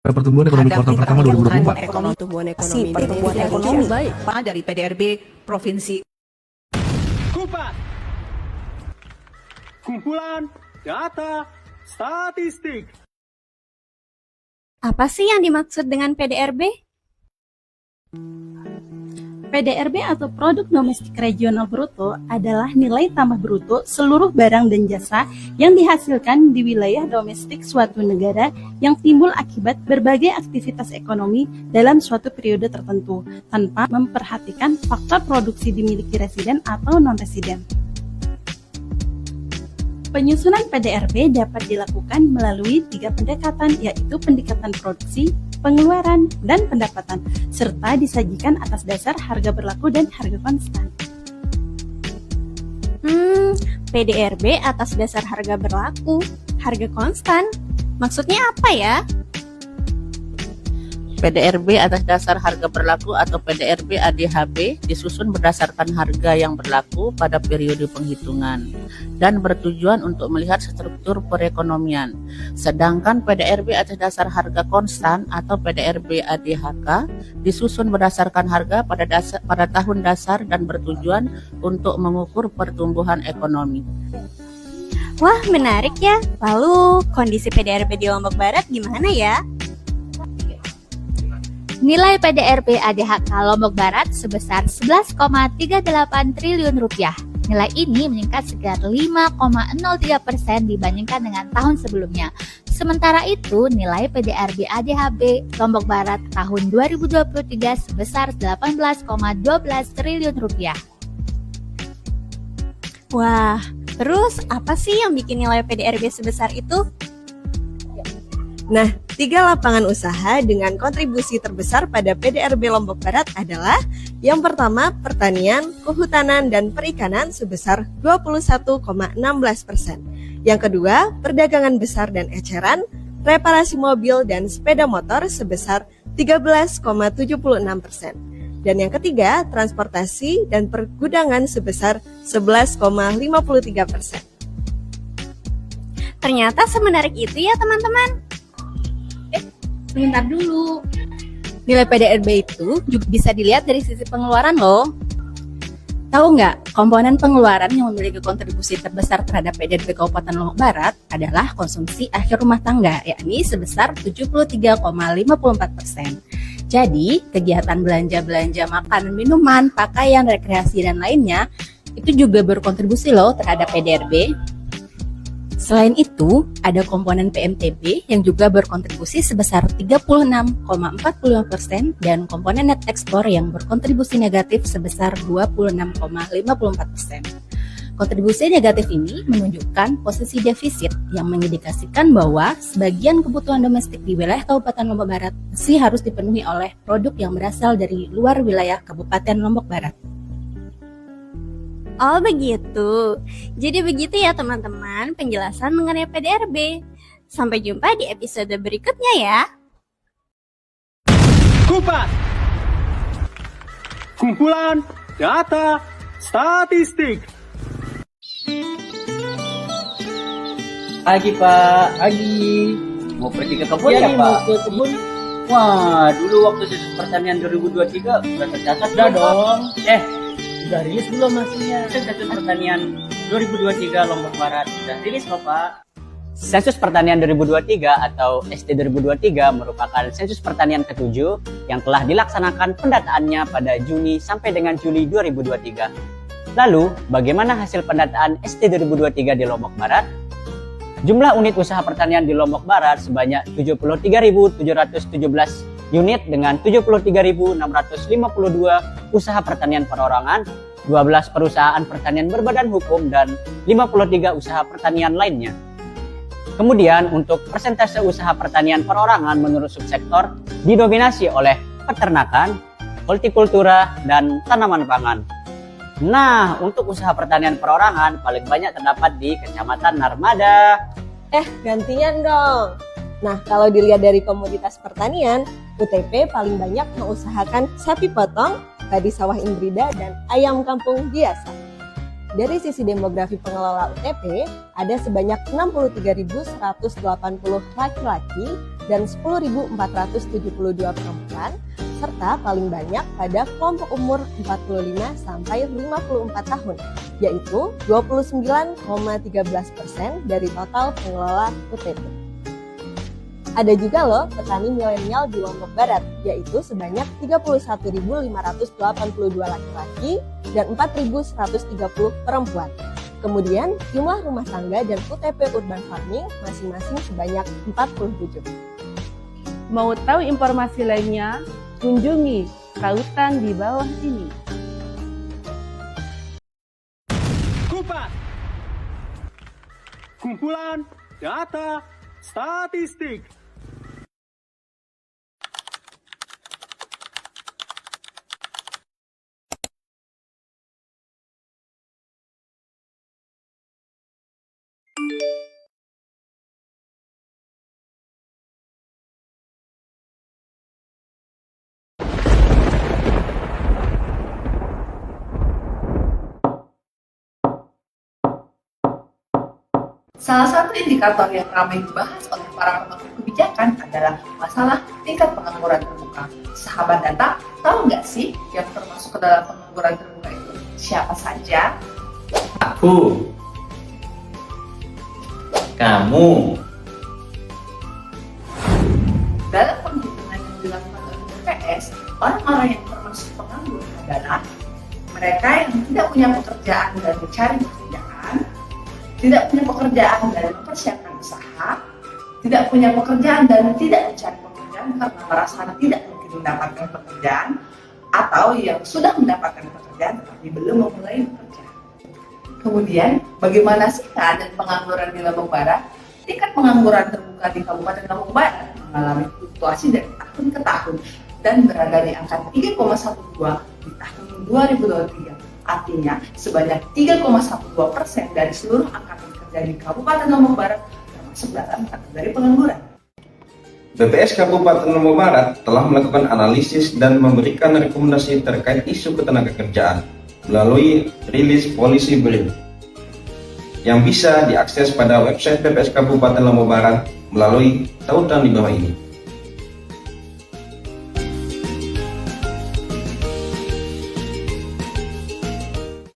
Pertumbuhan ekonomi kuartal pertama 2024. Pertumbuhan ekonomi baik dari PDRB Provinsi. Kupas, kumpulan data statistik. Apa sih yang dimaksud dengan PDRB? PDRB atau Produk Domestik Regional Bruto adalah nilai tambah bruto seluruh barang dan jasa yang dihasilkan di wilayah domestik suatu negara yang timbul akibat berbagai aktivitas ekonomi dalam suatu periode tertentu, tanpa memperhatikan faktor produksi dimiliki residen atau non-residen. Penyusunan PDRB dapat dilakukan melalui 3 pendekatan, yaitu pendekatan produksi, pengeluaran, dan pendapatan, serta disajikan atas dasar harga berlaku dan harga konstan. PDRB atas dasar harga berlaku, harga konstan. Maksudnya apa ya? PDRB atas dasar harga berlaku atau PDRB ADHB disusun berdasarkan harga yang berlaku pada periode penghitungan dan bertujuan untuk melihat struktur perekonomian. Sedangkan PDRB atas dasar harga konstan atau PDRB ADHK disusun berdasarkan harga pada tahun dasar dan bertujuan untuk mengukur pertumbuhan ekonomi. Wah, menarik ya. Lalu, kondisi PDRB di Lombok Barat gimana ya? Nilai PDRB ADHK Lombok Barat sebesar 11,38 triliun rupiah. Nilai ini meningkat sekitar 5,03% dibandingkan dengan tahun sebelumnya. Sementara itu, nilai PDRB ADHB Lombok Barat tahun 2023 sebesar 18,12 triliun rupiah. Wah, terus apa sih yang bikin nilai PDRB sebesar itu? Nah, 3 lapangan usaha dengan kontribusi terbesar pada PDRB Lombok Barat adalah yang pertama, pertanian, kehutanan, dan perikanan sebesar 21,16%. Yang kedua, perdagangan besar dan eceran, reparasi mobil dan sepeda motor sebesar 13,76%. Dan yang ketiga, transportasi dan pergudangan sebesar 11,53%. Ternyata semenarik itu ya teman-teman. Sebentar dulu. Nilai PDRB itu juga bisa dilihat dari sisi pengeluaran loh. Tahu nggak, komponen pengeluaran yang memiliki kontribusi terbesar terhadap PDRB Kabupaten Lombok Barat adalah konsumsi akhir rumah tangga, yakni sebesar 73,54%. Jadi, kegiatan belanja makanan, minuman, pakaian, rekreasi, dan lainnya itu juga berkontribusi loh terhadap PDRB. Selain itu, ada komponen PMTB yang juga berkontribusi sebesar 36,45% dan komponen net ekspor yang berkontribusi negatif sebesar 26,54%. Kontribusi negatif ini menunjukkan posisi defisit yang mengindikasikan bahwa sebagian kebutuhan domestik di wilayah Kabupaten Lombok Barat masih harus dipenuhi oleh produk yang berasal dari luar wilayah Kabupaten Lombok Barat. Oh begitu. Jadi begitu ya teman-teman penjelasan mengenai PDRB. Sampai jumpa di episode berikutnya ya. Kupas, kumpulan data statistik. Pagi Pak, pagi. Mau pergi ke kebun ya Pak? Mau ke kebun. Wah, dulu waktu sensus pertanian 2023 udah tercatat Udah dong. Udah rilis belum hasilnya? Sensus pertanian 2023 Lombok Barat sudah rilis kok Pak. Sensus pertanian 2023 atau ST 2023 merupakan sensus pertanian ke-7 yang telah dilaksanakan pendataannya pada Juni sampai dengan Juli 2023. Lalu, bagaimana hasil pendataan ST 2023 di Lombok Barat? Jumlah unit usaha pertanian di Lombok Barat sebanyak 73.717 unit dengan 73.652 usaha pertanian perorangan, 12 perusahaan pertanian berbadan hukum, dan 53 usaha pertanian lainnya. Kemudian untuk persentase usaha pertanian perorangan menurut subsektor didominasi oleh peternakan, hortikultura, dan tanaman pangan. Nah, untuk usaha pertanian perorangan paling banyak terdapat di Kecamatan Narmada. Gantian dong. Nah, kalau dilihat dari komoditas pertanian, UTP paling banyak mengusahakan sapi potong, padi sawah hibrida, dan ayam kampung biasa. Dari sisi demografi pengelola UTP, ada sebanyak 63.180 laki-laki dan 10.472 perempuan, serta paling banyak pada kelompok umur 45 sampai 54 tahun, yaitu 29,13% dari total pengelola UTP. Ada juga loh petani milenial di Lombok Barat, yaitu sebanyak 31.582 laki-laki dan 4.130 perempuan. Kemudian jumlah rumah tangga dan UTP urban farming masing-masing sebanyak 47. Mau tahu informasi lainnya? Kunjungi tautan di bawah ini. Kupas. Kumpulan data statistik. Salah satu indikator yang ramai dibahas oleh para pemangku kebijakan adalah masalah tingkat pengangguran terbuka. Sahabat data, tahu nggak sih yang termasuk ke dalam pengangguran terbuka itu siapa saja? Aku. Kamu. Dalam penghitungan yang dilakukan oleh BPS, orang-orang yang termasuk penganggur adalah mereka yang tidak punya pekerjaan dan mencari pekerjaan, tidak punya pekerjaan dan mempersiapkan usaha, tidak punya pekerjaan dan tidak mencari pekerjaan karena merasa tidak mungkin mendapatkan pekerjaan, atau yang sudah mendapatkan pekerjaan tetapi belum memulai bekerja. Kemudian, bagaimana sih keadaan pengangguran di Lombok Barat? Tingkat pengangguran terbuka di Kabupaten Lombok Barat mengalami fluktuasi dari tahun ke tahun dan berada di angka 3,12 di tahun 2023. Artinya, sebanyak 3,12% dari seluruh angkatan kerja di Kabupaten Lombok Barat termasuk dalam kategori pengangguran. BPS Kabupaten Lombok Barat telah melakukan analisis dan memberikan rekomendasi terkait isu ketenagakerjaan melalui rilis Policy Brief yang bisa diakses pada website BPS Kabupaten Lombok Barat melalui tautan di bawah ini.